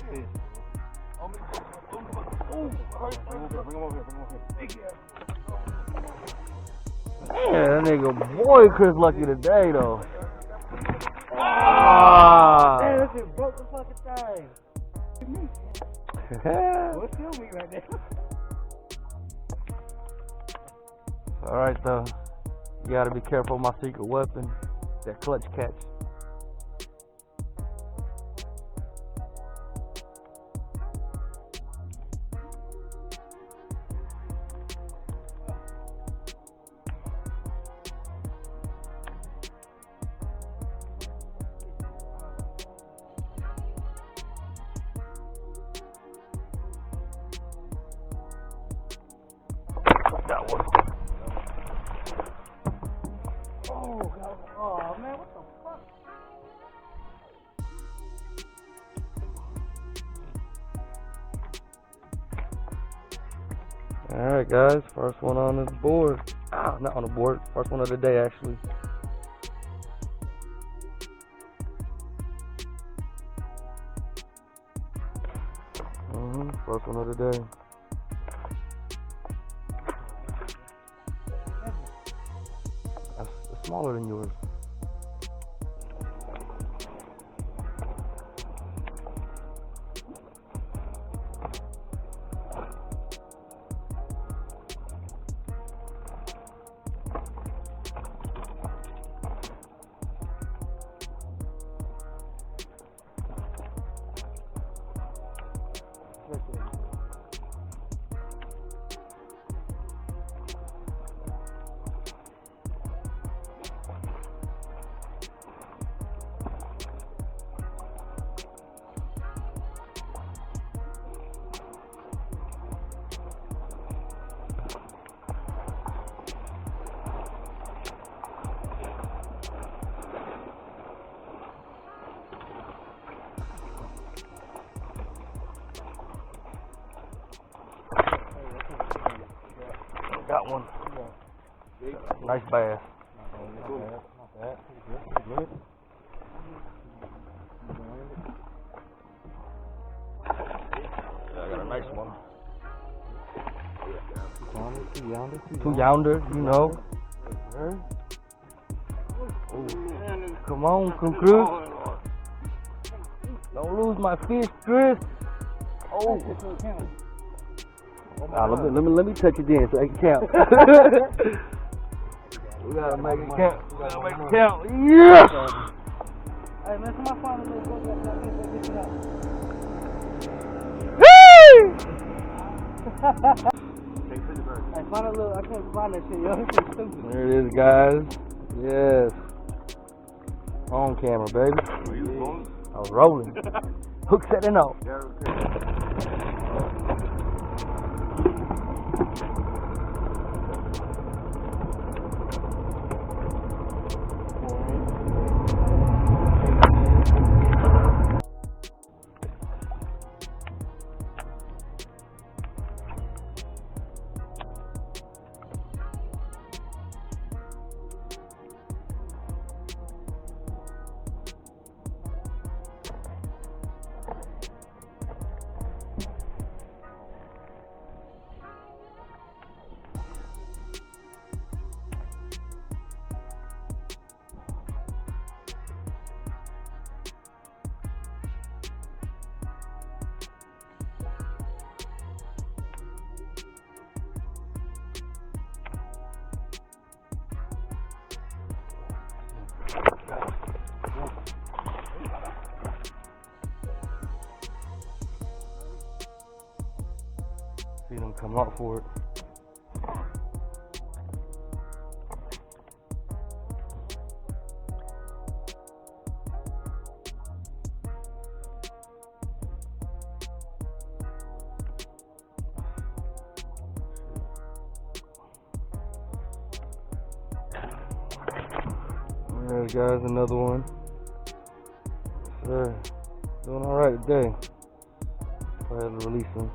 fish. Man, that nigga boy Chris lucky today though. Ah! Man, that shit broke the fucking thing. What's still me right there? Alright though. You gotta be careful of my secret weapon. That clutch catch. That one. Oh man, what the fuck? Alright guys, first one on the board. Ah, not on the board. First one of the day actually. First one of the day. That's smaller than yours. Got one. Nice bass. Not bad. Good. I got a nice one. Two yonder, you know. Come on, Chris. Don't lose my fish, Chris. Oh. Let me touch it then so I can count. We gotta make it count. Yes! Hey man, come on, find a little boat. Hey, find a little, I can't find that shit, yo. This shit's stupid. There it is, guys. Yes. On camera, baby. I was rolling. Hook setting up. See them come up for it. Alright guys, another one. Sure. Doing alright today. Go ahead and release them.